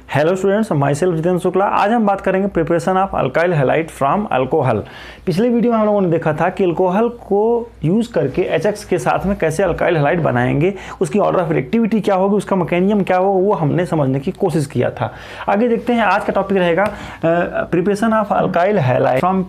Hello students, my self Jitendra Shukla. आज हम बात करेंगे preparation of alkyl halide from alcohol. पिछले वीडियो में हम लोगों ने देखा था कि अल्कोहल को यूज़ करके HX के साथ में कैसे अल्काइल हैलाइड बनाएंगे, उसकी ऑर्डर ऑफ रिएक्टिविटी क्या होगी, उसका मैकेनिज्म क्या होगा, वो हमने समझने की कोशिश किया था। आगे देखते हैं, आज का टॉपिक रहेगा preparation of alkyl halide from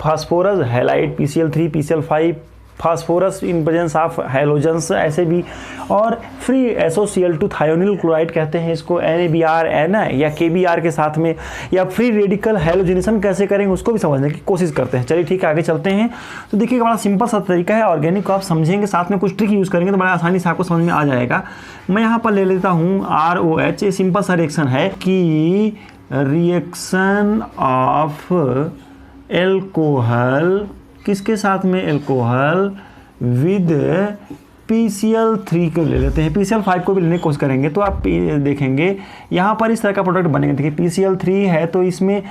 phosphorus halide PCl3 PCl5 phosphorus in presence of halogens, ऐसे भी, और फ्री SOCl2 थायोनिल क्लोराइड कहते हैं इसको, NaBr Na या KBr के साथ में, या फ्री रेडिकल हैलोजिनेशन कैसे करेंगे उसको भी समझने की कोशिश करते हैं। चलिए ठीक है, आगे चलते हैं। तो देखिए, बड़ा सिंपल सा तरीका है, ऑर्गेनिक को आप समझेंगे, साथ में कुछ ट्रिक यूज़ करेंगे तो बड़ा आसानी से आपको समझ में आ जाएगा। मैं यहाँ पर ले लेता हूँ ROH। ये सिंपल सा रिएक्शन है कि रिएक्शन ऑफ एल्कोहल, किसके साथ में, एल्कोहल विद PCl3 को ले लेते हैं, PCl5 को भी लेने की कोशिश करेंगे तो आप देखेंगे यहाँ पर इस तरह का प्रोडक्ट बनेगा। देखिए PCl3 है तो इसमें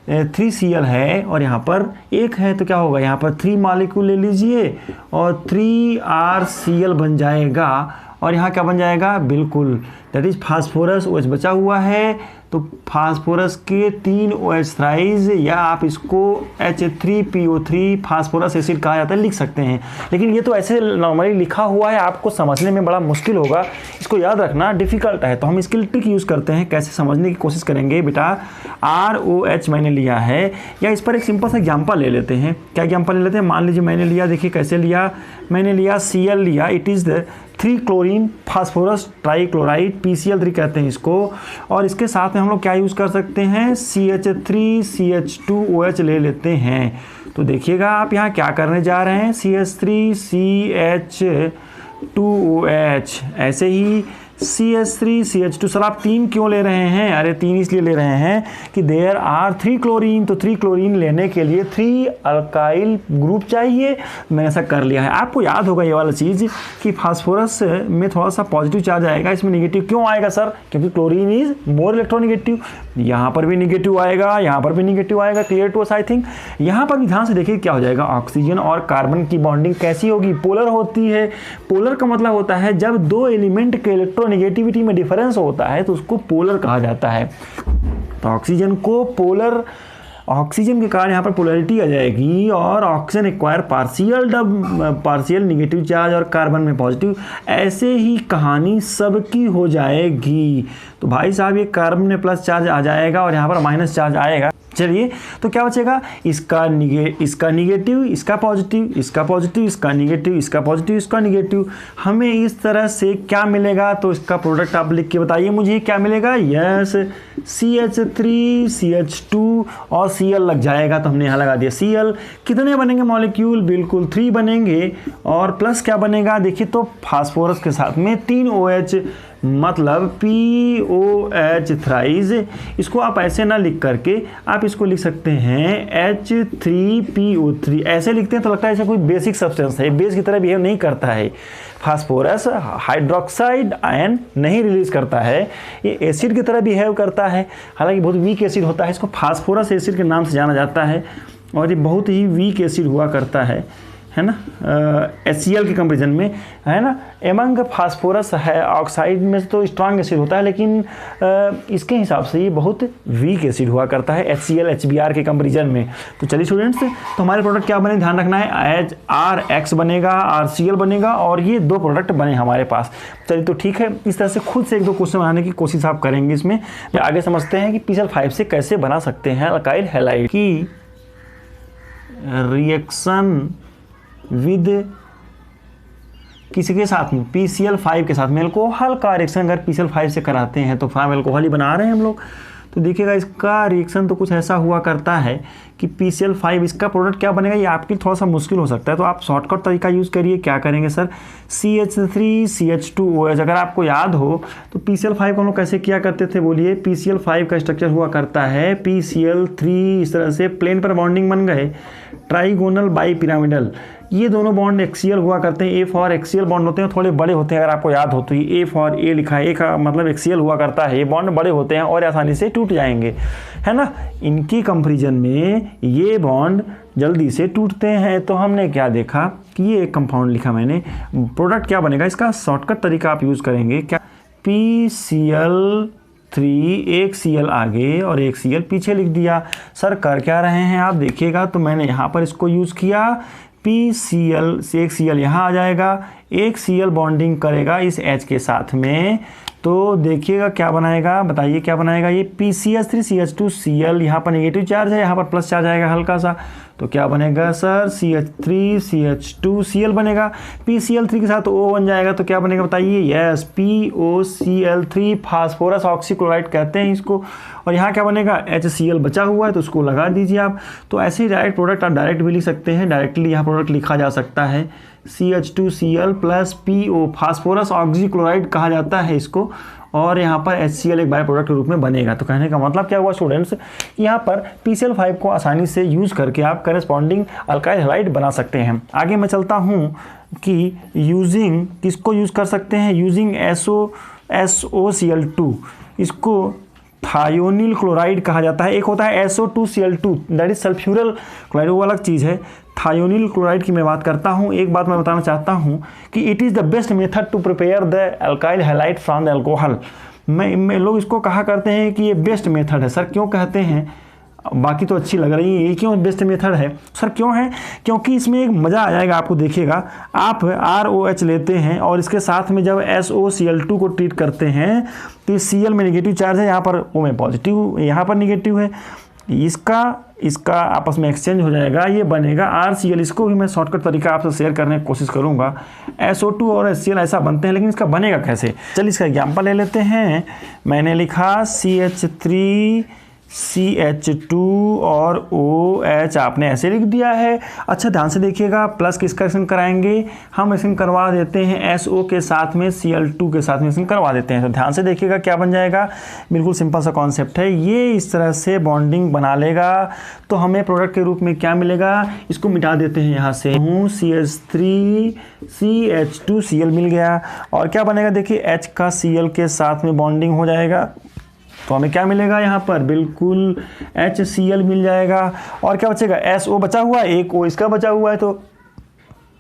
3Cl है और यहाँ पर 1 है, तो क्या होगा, यहाँ पर 3 मॉलिक्यूल ले लीजिए और 3RCl बन जाएगा। और यहाँ क्या बन जाएगा, बिल्कुल दैट इज फास्फोरस OH बचा हुआ है, तो फास्फोरस के 3 OH थ्राइज, या आप इसको H3PO3 फास्फोरस एसिड कहा जाता है, लिख सकते हैं। लेकिन ये तो ऐसे नॉर्मली लिखा हुआ है, आपको समझने में बड़ा मुश्किल होगा, इसको याद रखना डिफ़िकल्ट है। तो हम इसके लिए ट्रिक यूज़ करते हैं, कैसे समझने की कोशिश करेंगे। बेटा ROH मैंने लिया है, या इस पर एक सिंपल सा एग्जाम्पल ले लेते हैं। क्या एग्जाम्पल ले लेते हैं, मान लीजिए मैंने लिया, देखिए कैसे लिया, मैंने लिया Cl लिया, it is the 3 chlorine phosphorus trichloride, PCl3 कहते हैं इसको, और इसके साथ में हम लोग क्या यूज़ कर सकते हैं, CH3CH2OH ले लेते हैं। तो देखिएगा आप यहाँ क्या करने जा रहे हैं, CH3CH2OH, ऐसे ही CH3CH2। सर आप 3 क्यों ले रहे हैं, अरे 3 इसलिए ले रहे हैं कि देयर आर 3 क्लोरीन, तो 3 क्लोरीन लेने के लिए 3 अल्काइल ग्रुप चाहिए। मैंने ऐसा कर लिया है। आपको याद होगा ये वाला चीज़ कि फास्फोरस में थोड़ा सा पॉजिटिव चार्ज आएगा, इसमें निगेटिव क्यों आएगा सर, क्योंकि क्लोरीन इज मोर इलेक्ट्रोनिगेटिव। यहाँ पर भी निगेटिव आएगा, यहाँ पर भी निगेटिव आएगा, clear to us I think. यहाँ पर भी ध्यान से देखिए क्या हो जाएगा, ऑक्सीजन और कार्बन की बॉन्डिंग कैसी होगी, पोलर होती है। पोलर का मतलब होता है जब दो एलिमेंट के इलेक्ट्रोनेगेटिविटी में डिफरेंस होता है तो उसको पोलर कहा जाता है। तो ऑक्सीजन को पोलर, ऑक्सीजन के कारण यहाँ पर पोलैरिटी आ जाएगी और oxygen acquire partial negative charge और कार्बन में पॉजिटिव, ऐसे ही कहानी सबकी हो जाएगी। तो भाई साहब ये कार्बन में प्लस चार्ज आ जाएगा और यहाँ पर माइनस चार्ज आएगा। चलिए तो क्या बचेगा, इसका निगेटिव, इसका पॉजिटिव, इसका पॉजिटिव, इसका निगेटिव, इसका पॉजिटिव, इसका निगेटिव। हमें इस तरह से क्या मिलेगा, तो इसका प्रोडक्ट आप लिख के बताइए मुझे क्या मिलेगा। यस, CH3CH2 और Cl लग जाएगा, तो हमने यहाँ लगा दिया Cl। कितने बनेंगे मॉलिक्यूल, बिल्कुल 3 बनेंगे, और प्लस क्या बनेगा, देखिए तो फास्फोरस के साथ में 3 OH, मतलब POH थ्राइज। इसको आप ऐसे ना लिख करके आप इसको लिख सकते हैं H3PO3, ऐसे लिखते हैं तो लगता है ऐसा कोई बेसिक सब्सटेंस है, बेस की तरह बिहेव नहीं करता है। फास्फोरस हाइड्रोक्साइड आयन नहीं रिलीज करता है, ये एसिड की तरह बिहेव करता है, हालांकि बहुत वीक एसिड होता है, इसको फास्फोरस एसिड के नाम से जाना जाता है, और ये बहुत ही वीक एसिड हुआ करता है ना, HCl के कंपेरिजन में, है ना। एमंग फास्फोरस है ऑक्साइड में तो स्ट्रांग एसिड होता है, लेकिन इसके हिसाब से ये बहुत वीक एसिड हुआ करता है HCl HBr के कंपेरिजन में। तो चलिए स्टूडेंट्स, तो हमारे प्रोडक्ट क्या बने, ध्यान रखना है, RX बनेगा, RCl बनेगा, और ये 2 प्रोडक्ट बने हमारे पास। चलिए तो ठीक है, इस तरह से खुद से 1-2 क्वेश्चन बनाने की कोशिश आप करेंगे इसमें। आगे समझते हैं कि PCl5 से कैसे बना सकते हैं अल्काइल हैलाइड की रिएक्शन विद किसी के साथ में, PCl5 के साथ में। अल्कोहल का रिएक्शन अगर PCl5 से कराते हैं तो फार्म अल्कोहल ही बना रहे हैं हम लोग। तो देखिएगा इसका रिएक्शन तो कुछ ऐसा हुआ करता है कि PCl5, इसका प्रोडक्ट क्या बनेगा, ये आपके लिए थोड़ा सा मुश्किल हो सकता है, तो आप शॉर्टकट तरीका यूज़ करिए। क्या करेंगे सर, CH3CH2OH। अगर आपको याद हो तो PCl5 को हम लोग कैसे किया करते थे, बोलिए। PCl5 का स्ट्रक्चर हुआ करता है PCl3, इस तरह से प्लेन पर बॉन्डिंग बन गए, ट्राइगोनल बाई पिरामिडल। ये दोनों बॉन्ड एक्सियल हुआ करते हैं, A फॉर एक्सियल बॉन्ड होते हैं, थोड़े बड़े होते हैं। अगर आपको याद हो तो ये A फॉर A लिखा है, A का मतलब एक्सियल हुआ करता है, ये बॉन्ड बड़े होते हैं और आसानी से टूट जाएंगे, है ना। इनकी कंपैरिजन में ये बॉन्ड जल्दी से टूटते हैं। तो हमने क्या देखा कि ये एक कंपाउंड लिखा मैंने, प्रोडक्ट क्या बनेगा, इसका शॉर्टकट तरीका आप यूज़ करेंगे क्या, PCl 3, एक Cl आगे और एक Cl पीछे लिख दिया। सर कर क्या रहे हैं आप देखिएगा, तो मैंने यहाँ पर इसको यूज़ किया, PCl से एक Cl यहाँ आ जाएगा, एक Cl बॉन्डिंग करेगा इस H के साथ में, तो देखिएगा क्या बनाएगा, बताइए क्या बनाएगा, ये PCH3CH2Cl, यहाँ पर नेगेटिव चार्ज है, यहाँ पर प्लस चार्ज आएगा हल्का सा, तो क्या बनेगा सर CH3CH2Cl बनेगा। PCl3 के साथ O बन जाएगा, तो क्या बनेगा बताइए, यस POCl3 फास्फोरस ऑक्सीक्लोराइड कहते हैं इसको। और यहाँ क्या बनेगा, HCl बचा हुआ है तो उसको लगा दीजिए आप। तो ऐसे ही डायरेक्ट प्रोडक्ट आप डायरेक्ट भी लिख सकते हैं, डायरेक्टली यहाँ प्रोडक्ट लिखा जा सकता है CH2Cl plus PO, phosphorus oxychloride कहा जाता है इसको, और यहाँ पर HCl एक बाय प्रोडक्ट के रूप में बनेगा। तो कहने का मतलब क्या हुआ स्टूडेंट्स, यहाँ पर PCl5 को आसानी से यूज़ करके आप करेस्पॉन्डिंग अल्काइल हैलाइड बना सकते हैं। आगे मैं चलता हूँ कि यूजिंग किसको यूज़ कर सकते हैं, यूजिंग SOCl2, इसको थायोनिल क्लोराइड कहा जाता है। एक होता है SO2Cl2 दैट इज सल्फ्यूरल क्लोराइड, वो अलग चीज़ है। थायोनिल क्लोराइड की मैं बात करता हूँ। एक बात मैं बताना चाहता हूँ कि it is the best method to prepare the alkyl halide from the alcohol. मैं लोग इसको कहा करते हैं कि ये बेस्ट मेथड है। सर क्यों कहते हैं, बाकी तो अच्छी लग रही है, ये क्यों बेस्ट मेथड है सर, क्यों है, क्योंकि इसमें एक मज़ा आ जाएगा आपको। देखिएगा आप ROH लेते हैं और इसके साथ में जब SOCl2 को ट्रीट करते हैं तो Cl में नेगेटिव चार्ज है, यहाँ पर O में पॉजिटिव, यहाँ पर नेगेटिव है, इसका आपस में एक्सचेंज हो जाएगा, ये बनेगा RCl। इसको भी मैं शॉर्टकट तरीका आपसे शेयर करने की कोशिश करूँगा। SO2 और HCl ऐसा बनते हैं, लेकिन इसका बनेगा कैसे, चलिए इसका एग्जाम्पल ले लेते हैं। मैंने लिखा CH3CH2 और OH आपने ऐसे लिख दिया है। अच्छा ध्यान से देखिएगा, प्लस किसका रिएक्शन कराएंगे, हम रिएक्शन करवा देते हैं SO के साथ में, Cl2 के साथ में रिएक्शन करवा देते हैं। तो ध्यान से देखिएगा क्या बन जाएगा, बिल्कुल सिंपल सा कॉन्सेप्ट है, ये इस तरह से बॉन्डिंग बना लेगा। तो हमें प्रोडक्ट के रूप में क्या मिलेगा, इसको मिटा देते हैं यहाँ से, CH3CH2Cl मिल गया। और क्या बनेगा देखिए, H का Cl के साथ में बॉन्डिंग हो जाएगा, तो हमें क्या मिलेगा यहाँ पर, बिल्कुल HCl मिल जाएगा। और क्या बचेगा, SO बचा हुआ है, एक O इसका बचा हुआ है, तो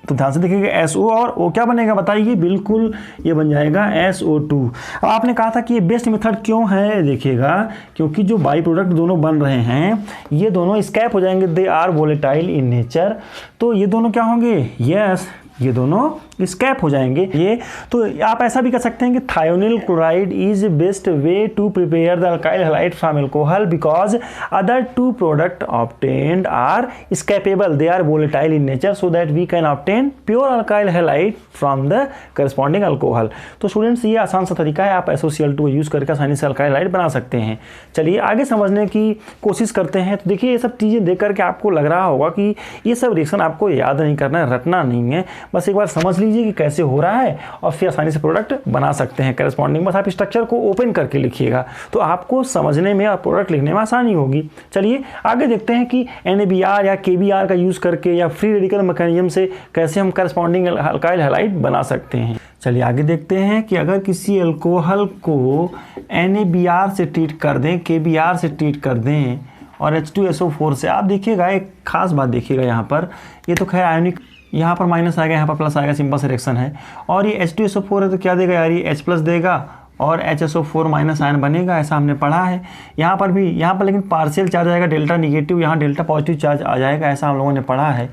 ध्यान से देखिएगा SO और O क्या बनेगा बताइए, बिल्कुल ये बन जाएगा SO2। अब आपने कहा था कि ये बेस्ट मेथड क्यों है, देखिएगा क्योंकि जो बाई प्रोडक्ट दोनों बन रहे हैं ये दोनों स्कैप हो जाएंगे, they are volatile in nature. तो ये दोनों क्या होंगे, यस ये दोनों स्कैप हो जाएंगे। ये तो आप ऐसा भी कर सकते हैं कि thionyl chloride is best way to prepare the alkyl halide from alcohol because other two product obtained are escapable, they are volatile in nature, so that we can obtain pure alkyl halide from the corresponding alcohol. तो students ये आसान सा तरीका है, आप SOCl2 use करके आसानी से अल्काइल हैलाइड बना सकते हैं। चलिए आगे समझने की कोशिश करते हैं। तो देखिए ये सब चीज़ें देख करके आपको लग रहा होगा कि ये सब रिएक्शन आपको याद नहीं करना है, रटना नहीं है, बस एक बार समझ लीजिए कि कैसे हो रहा है और फिर आसानी से प्रोडक्ट बना सकते हैं करस्पॉन्डिंग। बस आप स्ट्रक्चर को ओपन करके लिखिएगा तो आपको समझने में और प्रोडक्ट लिखने में आसानी होगी। चलिए आगे देखते हैं कि NABR या KBR का यूज़ करके या फ्री रेडिकल मैकेनिज्म से कैसे हम करस्पॉन्डिंग अल्काइल हैलाइड बना सकते हैं। चलिए आगे देखते हैं कि अगर किसी अल्कोहल को NABR से ट्रीट कर दें, KBR से ट्रीट कर दें और H2SO4 से, आप देखिएगा एक खास बात देखिएगा यहाँ पर, ये तो खैर आयोनिक, यहाँ पर माइनस आएगा, यहाँ पर प्लस आएगा, सिंपल से रिएक्शन है। और ये H2SO4 है तो क्या देगा यार, ये H प्लस देगा और HSO4 माइनस आयन बनेगा, ऐसा हमने पढ़ा है। यहाँ पर भी, यहाँ पर लेकिन पार्शियल चार्ज आएगा, डेल्टा निगेटिव, यहाँ डेल्टा पॉजिटिव चार्ज आ जाएगा, ऐसा हम लोगों ने पढ़ा है।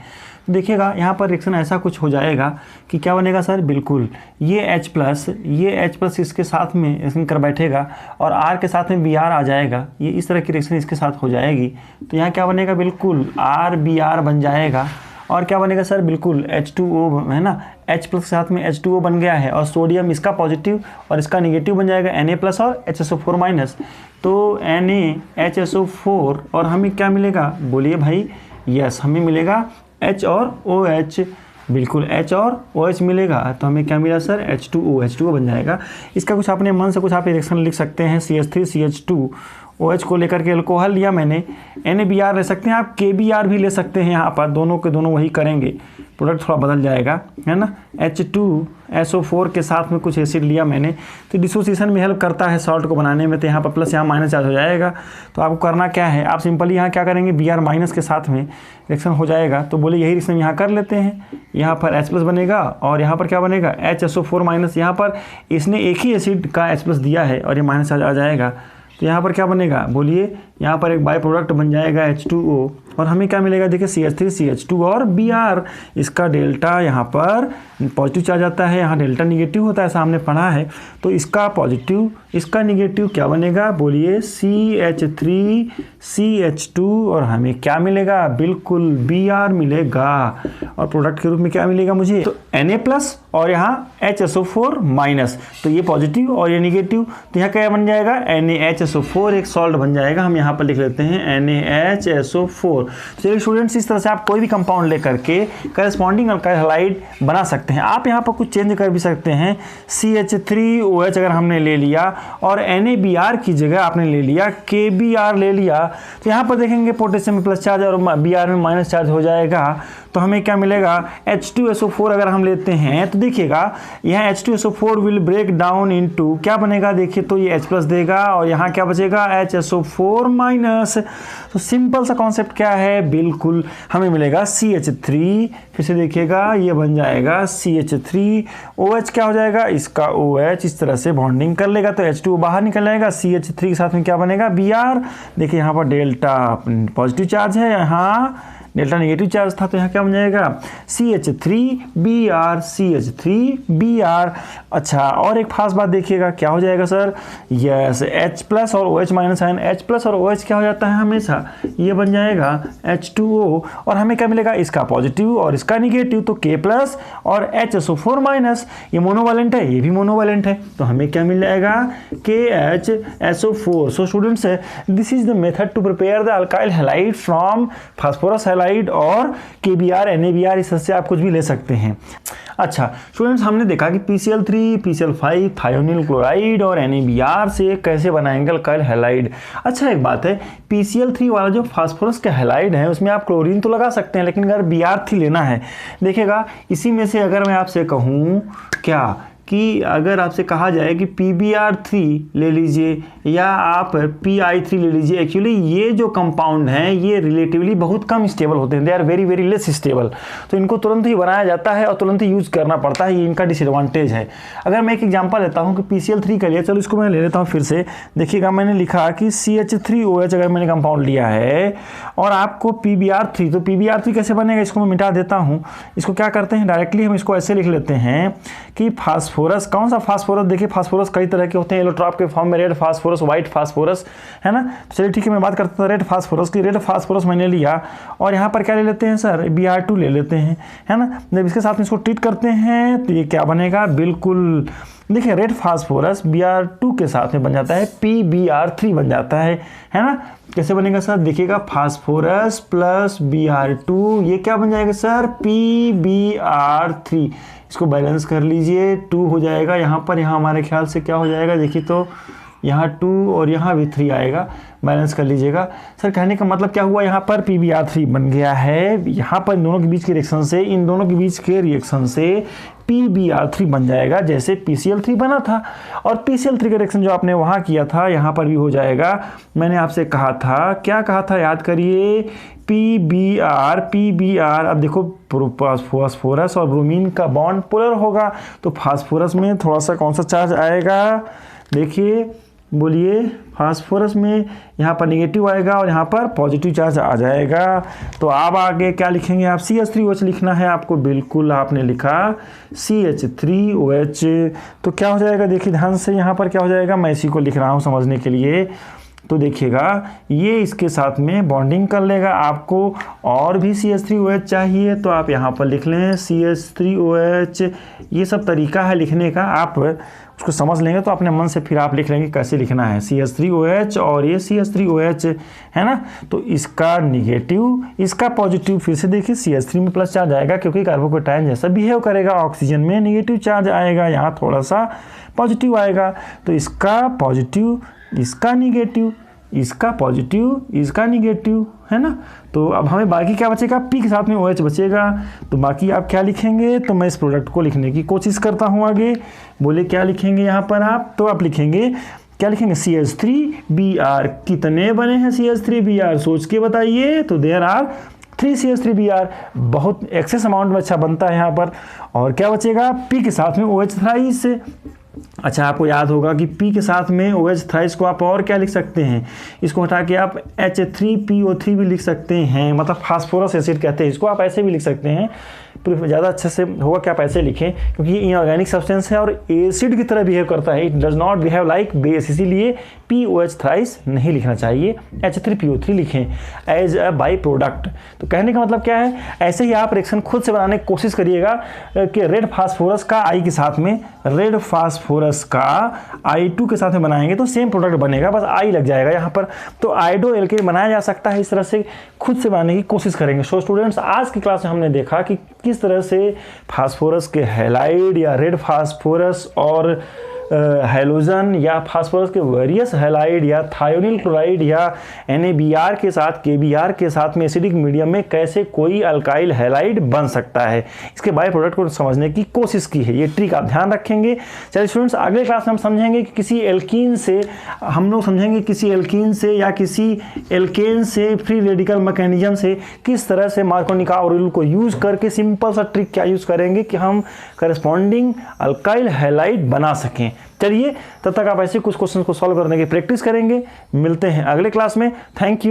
तो देखिएगा यहाँ पर रिएक्शन ऐसा कुछ हो जाएगा कि क्या बनेगा सर, बिल्कुल ये H प्लस इसके साथ में रिएक्शन कर बैठेगा और R के साथ में Br आ जाएगा, ये इस तरह की रिएक्शन इसके साथ हो जाएगी। तो यहाँ क्या बनेगा, बिल्कुल RBr बन जाएगा। और क्या बनेगा सर, बिल्कुल H2O है ना, H प्लस के साथ में H2O बन गया है और सोडियम इसका पॉजिटिव और इसका निगेटिव बन जाएगा Na प्लस और HSO4 माइनस। तो NaHSO4 और हमें क्या मिलेगा, बोलिए भाई, यस हमें मिलेगा H और OH, बिल्कुल H और OH मिलेगा। तो हमें क्या मिला सर, H2O बन जाएगा। इसका कुछ अपने मन से कुछ आप रिएक्शन लिख सकते हैं, CH3CH2 OH को लेकर के अल्कोहल लिया मैंने, NaBr ले सकते हैं आप, KBr भी ले सकते हैं, यहाँ पर दोनों के दोनों वही करेंगे, प्रोडक्ट थोड़ा बदल जाएगा, है ना। H2SO4 के साथ में कुछ एसिड लिया मैंने, तो डिसोसिएशन में हेल्प करता है सॉल्ट को बनाने में, तो यहाँ पर प्लस यहाँ माइनस चार्ज हो जाएगा। तो आपको करना क्या है, आप सिंपली यहाँ क्या करेंगे, Br माइनस के साथ में रिएक्शन हो जाएगा, तो बोले यही रिएक्शन यहाँ कर लेते हैं। यहाँ पर H+ बनेगा और यहाँ पर क्या बनेगा, HSO4 माइनस, यहाँ पर इसने एक ही एसिड का H+ दिया है और ये माइनस चार्ज आ जाएगा, तो यहाँ पर क्या बनेगा बोलिए, यहाँ पर एक बाय प्रोडक्ट बन जाएगा H2O, और हमें क्या मिलेगा देखिए CH3CH2 और Br, इसका डेल्टा यहाँ पर पॉजिटिव चार्ज आता है, यहाँ डेल्टा निगेटिव होता है, सामने पढ़ा है, तो इसका पॉजिटिव इसका निगेटिव क्या बनेगा बोलिए CH3CH2, और हमें क्या मिलेगा, बिल्कुल Br मिलेगा, और प्रोडक्ट के रूप में क्या मिलेगा मुझे, तो Na+ और यहाँ HSO4 माइनस, तो ये पॉजिटिव और ये निगेटिव, तो यहाँ क्या बन जाएगा NaHSO4, एक सॉल्ट बन जाएगा, हम यहाँ पर लिख लेते हैं NaHSO4। चलिए स्टूडेंट्स, इस तरह से आप कोई भी कंपाउंड लेकर के करस्पॉन्डिंग अल्काइल हैलाइड बना सकते हैं। आप यहाँ पर कुछ चेंज कर भी सकते हैं, CH3OH अगर हमने ले लिया और NaBr की जगह आपने ले लिया KBr ले लिया, तो यहाँ पर देखेंगे पोटेशियम में प्लस चार्ज और Br में माइनस चार्ज हो जाएगा, तो हमें क्या मिलेगा H2SO4 अगर हम लेते हैं तो देखिएगा यहाँ H2SO4 will break down into क्या बनेगा, देखिए तो ये H+ देगा और यहाँ क्या बचेगा HSO4 माइनस। तो सिंपल सा कॉन्सेप्ट क्या है, बिल्कुल हमें मिलेगा CH3, फिर से देखिएगा ये बन जाएगा CH3OH, क्या हो जाएगा इसका OH, इस तरह से बॉन्डिंग कर लेगा तो H2 बाहर निकल जाएगा, CH3 के साथ में क्या बनेगा Br, देखिए यहाँ पर डेल्टा पॉजिटिव चार्ज है, यहाँ डेल्टा नेगेटिव चार्ज था, तो यहाँ क्या बन जाएगा CH3Br CH3Br। अच्छा, और एक खास बात देखिएगा क्या हो जाएगा सर, यस H+ और OH माइनस आयन, H+ और OH क्या हो जाता है हमेशा, ये बन जाएगा H2O, और हमें क्या मिलेगा इसका पॉजिटिव और इसका निगेटिव, तो K+ और HSO4 माइनस, ये मोनोवैलेंट है ये भी मोनोवैलेंट है, तो हमें क्या मिल जाएगा KHSO4। So students, this is the method to prepare the alkyl halide from phosphorus halide और KBr NaBr, इस तरह से आप कुछ भी ले सकते हैं। अच्छा स्टूडेंट्स, हमने देखा कि PCl3 PCl5 थायोनिल क्लोराइड और NaBr से कैसे बनाएंगे अल्काइल हैलाइड। अच्छा एक बात है, PCl3 वाला जो फास्फोरस का हैलाइड है उसमें आप क्लोरीन तो लगा सकते हैं, लेकिन अगर Br3 लेना है, देखिएगा इसी में से अगर मैं आपसे कहूँ क्या कि अगर आपसे कहा जाए कि PBr3 ले लीजिए या आप Pi3 ले लीजिए, एक्चुअली ये जो कंपाउंड हैं ये रिलेटिवली बहुत कम स्टेबल होते हैं, they are very very less stable, तो इनको तुरंत ही बनाया जाता है और तुरंत ही यूज़ करना पड़ता है, ये इनका डिसएडवांटेज है। अगर मैं एक एग्जांपल लेता हूँ कि PCl3 का लिया, चलो इसको मैं ले लेता हूँ फिर से, देखिएगा मैंने लिखा कि CH3OH अगर मैंने कंपाउंड लिया है और आपको PBr3, तो PBr3 कैसे बनेगा, इसको मैं मिटा देता हूँ, इसको क्या करते हैं डायरेक्टली हम इसको ऐसे लिख लेते हैं कि फास्फोरस, कौन सा फास्फोरस, देखिए फास्फोरस कई तरह के होते हैं, एलोट्रॉप के फॉर्म में रेड फास्फोरस, व्हाइट फास्फोरस, है ना। चलिए ठीक है, मैं बात करता हूँ रेड फास्फोरस की। रेड फास्फोरस मैंने लिया और यहाँ पर क्या ले लेते हैं सर, Br2 ले लेते हैं, है ना। जब इसके साथ में इसको ट्रीट करते हैं तो ये क्या बनेगा, बिल्कुल देखिए रेड फास्फोरस Br2 के साथ में बन जाता है PBr3 बन जाता है ना। कैसे बनेगा सर, देखिएगा फास्फोरस प्लस Br2, ये क्या बन जाएगा सर, PBr3। इसको बैलेंस कर लीजिए, 2 हो जाएगा यहाँ पर, यहाँ हमारे ख्याल से क्या हो जाएगा, देखिए तो यहाँ 2 और यहाँ भी 3 आएगा, बैलेंस कर लीजिएगा। सर कहने का मतलब क्या हुआ, यहाँ पर PBr3 बन गया है, यहाँ पर इन दोनों के बीच के रिएक्शन से, इन दोनों के बीच के रिएक्शन से PBr3 बन जाएगा, जैसे PCl3 बना था, और PCl3 का रिएक्शन जो आपने वहाँ किया था यहाँ पर भी हो जाएगा। मैंने आपसे कहा था, क्या कहा था याद करिए, PBr, अब देखो फास्फोरस और ब्रोमीन का बॉन्ड पोलर होगा, तो फास्फोरस में थोड़ा सा कौन सा चार्ज आएगा, देखिए बोलिए, फास्फोरस में यहाँ पर निगेटिव आएगा और यहाँ पर पॉजिटिव चार्ज आ जाएगा। तो आप आगे क्या लिखेंगे, आप CH3OH लिखना है आपको, बिल्कुल आपने लिखा CH3OH, तो क्या हो जाएगा, देखिए ध्यान से यहाँ पर क्या हो जाएगा, मैं इसी को लिख रहा हूँ समझने के लिए। तो देखिएगा ये इसके साथ में बॉन्डिंग कर लेगा, आपको और भी CH3OH चाहिए तो आप यहाँ पर लिख लें CH3OH, ये सब तरीका है लिखने का, आप उसको समझ लेंगे तो अपने मन से फिर आप लिख लेंगे कैसे लिखना है, CH3OH और ये CH3OH, है ना। तो इसका निगेटिव इसका पॉजिटिव, फिर से देखिए CH3 में प्लस चार्ज आएगा क्योंकि कार्बोकेटायन जैसा बिहेव करेगा, ऑक्सीजन में निगेटिव चार्ज आएगा, यहाँ थोड़ा सा पॉजिटिव आएगा, तो इसका पॉजिटिव इसका निगेटिव, इसका पॉजिटिव, इसका निगेटिव, है ना। तो अब हमें बाकी क्या बचेगा, P के साथ में OH बचेगा। तो बाकी आप क्या लिखेंगे, तो मैं इस प्रोडक्ट को लिखने की कोशिश करता हूँ आगे। बोले क्या लिखेंगे यहाँ पर आप, तो आप लिखेंगे, क्या लिखेंगे, CH3Br। कितने बने हैं CH3Br, सोच के बताइए। तो देयर आर 3 CH3Br, बहुत एक्सेस अमाउंट में अच्छा बनता है यहाँ पर। और क्या बचेगा, P के साथ में OH थ्राइस। अच्छा, आपको याद होगा कि P के साथ में OH थ्राइस को आप और क्या लिख सकते हैं, इसको हटा के आप H3PO3 भी लिख सकते हैं, मतलब फास्फोरस एसिड कहते हैं इसको, आप ऐसे भी लिख सकते हैं। ज़्यादा अच्छे से होगा कि आप ऐसे लिखें, क्योंकि ये इनऑर्गेनिक सब्सटेंस है और एसिड की तरह बिहेव करता है। It does not behave like base, इसीलिए POH थ्राइस नहीं लिखना चाहिए, H3PO3 लिखें एज अ बाई प्रोडक्ट। तो कहने का मतलब क्या है, ऐसे ही आप रिएक्शन खुद से बनाने की कोशिश करिएगा कि रेड फास्फोरस का I के साथ में, रेड फास्फोरस का I2 के साथ में बनाएंगे तो सेम प्रोडक्ट बनेगा, बस I लग जाएगा यहाँ पर। तो आयोडो एल्केन बनाया जा सकता है, इस तरह से खुद से बनाने की कोशिश करेंगे। सो स्टूडेंट्स, आज की क्लास में हमने देखा कि किस तरह से फास्फोरस के हैलाइड या रेड फास्फोरस और हैलोजन या फास्फोरस के वेरियस हैलाइड या थायोनिल क्लोराइड या NaBr के साथ KBr के साथ में एसिडिक मीडियम में कैसे कोई अल्काइल हैलाइड बन सकता है, इसके बाय प्रोडक्ट को समझने की कोशिश की है। ये ट्रिक आप ध्यान रखेंगे। चलिए स्टूडेंट्स, अगले क्लास में हम समझेंगे कि किसी एल्कीन से, हम लोग समझेंगे किसी एल्कीन से या किसी एल्केन से फ्री रेडिकल मैकेनिज्म से किस तरह से मार्कोनिका रूल को यूज करके सिंपल सा ट्रिक क्या यूज करेंगे कि हम करस्पॉन्डिंग अल्काइल हैलाइड बना सकें। चलिए, तब तक आप ऐसे कुछ क्वेश्चन को सॉल्व करने की प्रैक्टिस करेंगे। मिलते हैं अगले क्लास में। Thank you.